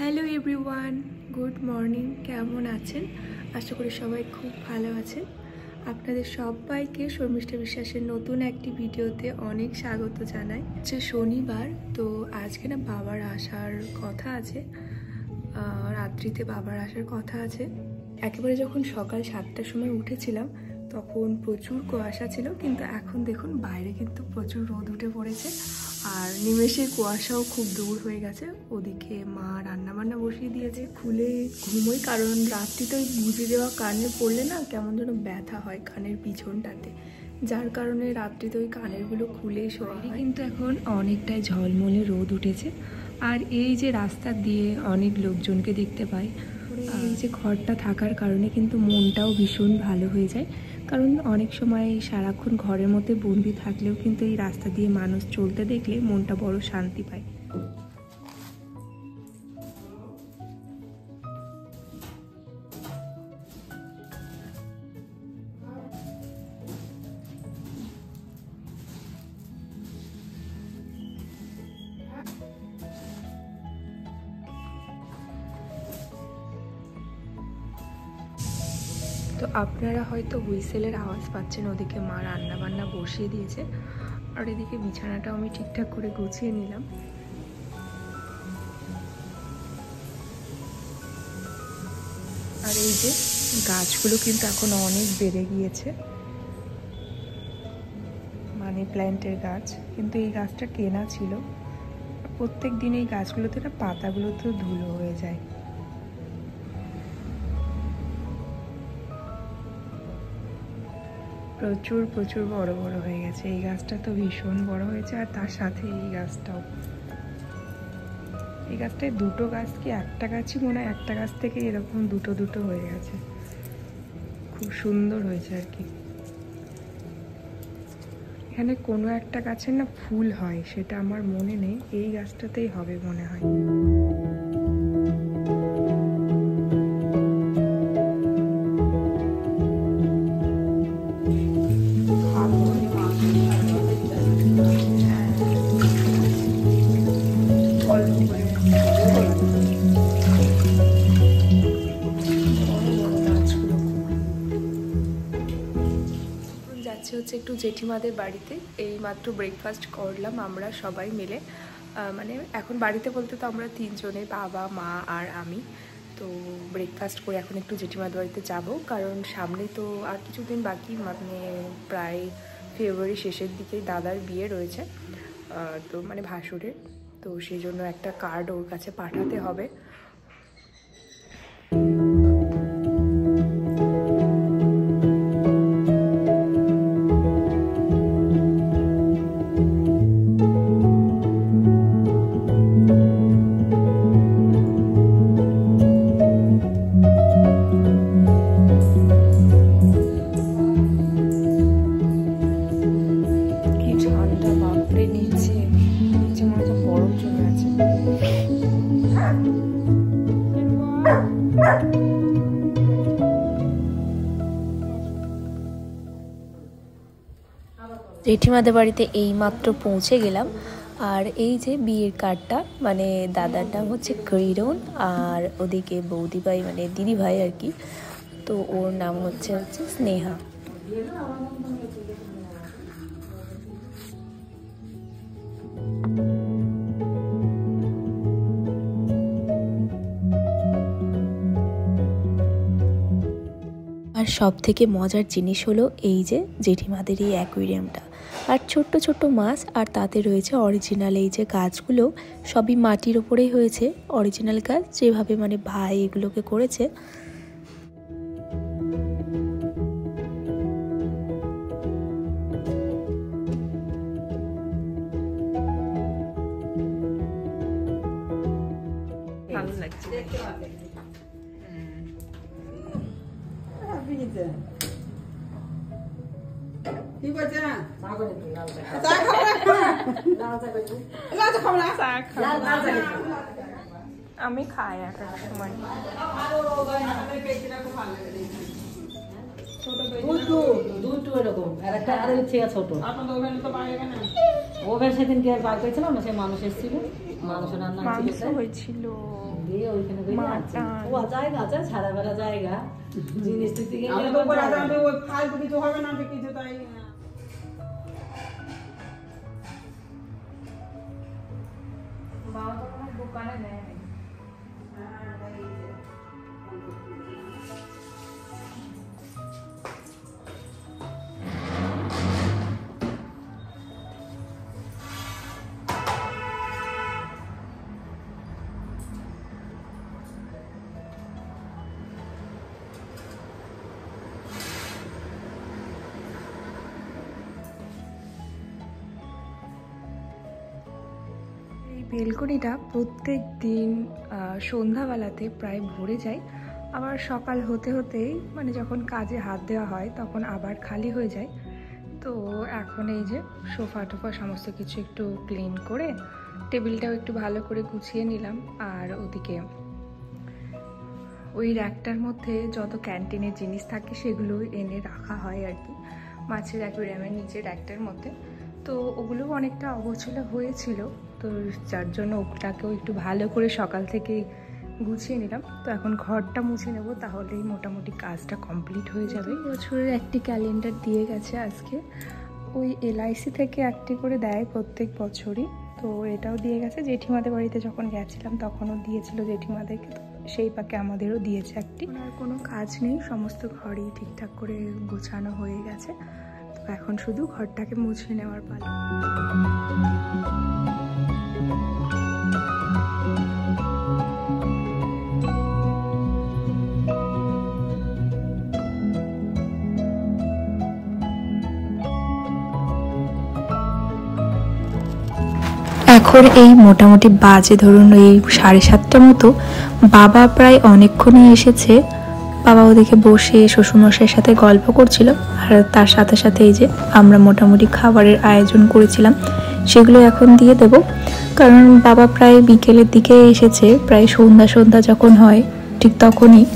Hello everyone, good morning. কেমন আছেন? আশা করি সবাই খুব ভালো আছেন। আপনাদের সবাইকে শর্মিষ্ঠা বিশ্বাসের নতুন একটি ভিডিওতে অনেক স্বাগত জানাই। যে শনিবার, তো আজকে না বাবার আসার কথা আছে, রাত্রিতে বাবার আসার কথা আছে। একেবারে যখন সকাল 7টার সময় উঠেছিলাম তখন প্রচুর কুয়াশা ছিল, কিন্তু এখন দেখুন বাইরে কিন্তু প্রচুর রোদ উঠে পড়েছে আর নিমেষের কুয়াশাও খুব দূর হয়ে গেছে। ওদিকে মা রান্নাবান্না বসিয়ে দিয়েছে। খুলে ঘুমোই, কারণ রাত্রিতে ওই গুঁজে দেওয়া কানে পড়লে না কেমন যেন ব্যথা হয় কানের পিছনটাতে, যার কারণে রাত্রিতে ওই কানেরগুলো খুলেই শোয়া হয়। কিন্তু এখন অনেকটাই ঝলমলে রোদ উঠেছে আর এই যে রাস্তা দিয়ে অনেক লোকজনকে দেখতে পাই। এই যে ঘরটা থাকার কারণে কিন্তু মনটাও ভীষণ ভালো হয়ে যায়, কারণ অনেক সময় সারাক্ষণ ঘরের মধ্যে বন্দি থাকলেও কিন্তু এই রাস্তা দিয়ে মানুষ চলতে দেখলে মনটা বড় শান্তি পায়। তো আপনারা হয়তো হুইসেলের আওয়াজ পাচ্ছেন, ওদিকে মা রান্না বান্না বসিয়ে দিয়েছে আর এদিকে বিছানাটাও আমি ঠিকঠাক করে গুছিয়ে নিলাম। আর এই যে গাছগুলো কিন্তু এখন অনেক বেড়ে গিয়েছে, মানি প্ল্যান্টের গাছ, কিন্তু এই গাছটা কেনা ছিল। প্রত্যেক দিন এই গাছগুলোতে না পাতাগুলোতেও ধুলো হয়ে যায়। প্রচুর প্রচুর বড় বড় হয়ে গেছে। এই গাছটা তো ভীষণ বড় হয়েছে, আর তার সাথে এই গাছটাও। এই গাছটায় দুটো গাছ কি একটা গাছই মনে হয়, একটা গাছ থেকে এরকম দুটো দুটো হয়ে গেছে। খুব সুন্দর হয়েছে আর কি। এখানে কোনো একটা গাছের না ফুল হয়, সেটা আমার মনে নেই, এই গাছটাতেই হবে মনে হয়। হচ্ছে একটু জেঠিমাদের বাড়িতে। এই মাত্র ব্রেকফাস্ট করলাম আমরা সবাই মিলে, মানে এখন বাড়িতে বলতে তো আমরা তিনজনে, বাবা, মা আর আমি। তো ব্রেকফাস্ট করে এখন একটু জেঠিমাদের বাড়িতে যাব, কারণ সামনে তো আর কিছুদিন বাকি, মানে প্রায় ফেব্রুয়ারি শেষের দিকেই দাদার বিয়ে রয়েছে, তো মানে ভাসুরের। তো সেই জন্য একটা কার্ড ওর কাছে পাঠাতে হবে। জেঠিমাদের বাড়িতে এই মাত্র পৌঁছে গেলাম। আর এই যে বিয়ের কার্ডটা, মানে দাদার নাম হচ্ছে কিরণ, আর ওদিকে বৌদিভাই মানে দিদিভাই আর কি, তো ওর নাম হচ্ছে স্নেহা। আর সব থেকে মজার জিনিস হলো এই যে জেঠিমাদের এই অ্যাকুয়ারিয়ামটা, আর ছোট্ট ছোট্ট মাছ, আর তাতে রয়েছে অরিজিনাল এই যে গাছগুলো, সবই মাটির ওপরেই হয়েছে, অরিজিনাল গাছ, যেভাবে মানে ভাই এগুলোকে করেছে। ভালো লাগছে। আমি খাই এক এক সময়। দুটো এরকম, আর একটা আর হচ্ছে ছোট। ওভেন সেদিন কে বার করেছিলাম না, সেই মানুষ এসেছিল, মানুষ রান্না হয়েছিল। দিয়ে ওইখানে গিয়ে আছে ও জায়গা আছে ছাড়া বেলা জায়গা জিনিস দিতে গেলে আমি তো পরে আসলে ওই ফালতু কিছু হবে না কিছু তাই বাবা তো কোনো দোকানে নেয় বেলকনিটা প্রত্যেক দিন সন্ধ্যাবেলাতে প্রায় ভরে যায়, আবার সকাল হতে হতেই মানে যখন কাজে হাত দেওয়া হয় তখন আবার খালি হয়ে যায়। তো এখন এই যে সোফা টোফা সমস্ত কিছু একটু ক্লিন করে টেবিলটাও একটু ভালো করে গুছিয়ে নিলাম। আর ওদিকে ওই র্যাকটার মধ্যে যত ক্যান্টিনের জিনিস থাকে সেগুলো এনে রাখা হয় আর কি, মাছের অ্যাকুয়ারিয়ামের নিচে র্যাকটার মধ্যে। তো ওগুলোও অনেকটা অগোছালো হয়েছিল, তো যার জন্য ওটাকেও একটু ভালো করে সকাল থেকে গুছিয়ে নিলাম। তো এখন ঘরটা মুছে নেব, তাহলেই মোটামুটি কাজটা কমপ্লিট হয়ে যাবে। বছরের একটি ক্যালেন্ডার দিয়ে গেছে আজকে, ওই এলআইসি থেকে একটি করে দেয় প্রত্যেক বছরই। তো এটাও দিয়ে গেছে, জেঠিমাদের বাড়িতে যখন গেছিলাম তখনও দিয়েছিল জেঠিমাদেরকে, তো সেই পাকে আমাদেরও দিয়েছে একটি। আর কোনো কাজ নেই, সমস্ত ঘরই ঠিকঠাক করে গোছানো হয়ে গেছে। তো এখন শুধু ঘরটাকে মুছে নেওয়ার পালা। এখন এই মোটামুটি বাজে ধরুন এই 7:30 মতো। বাবা প্রায় অনেকক্ষণই এসেছে। বাবা ওদিকে বসে শ্বশুরমশাইয়ের সাথে গল্প করছিল, আর তার সাথে সাথে এই যে আমরা মোটামুটি খাবারের আয়োজন করেছিলাম সেগুলো এখন দিয়ে দেব। কারণ বাবা প্রায় বিকেলের দিকে এসেছে, প্রায় সন্ধ্যা যখন হয় ঠিক তখনই।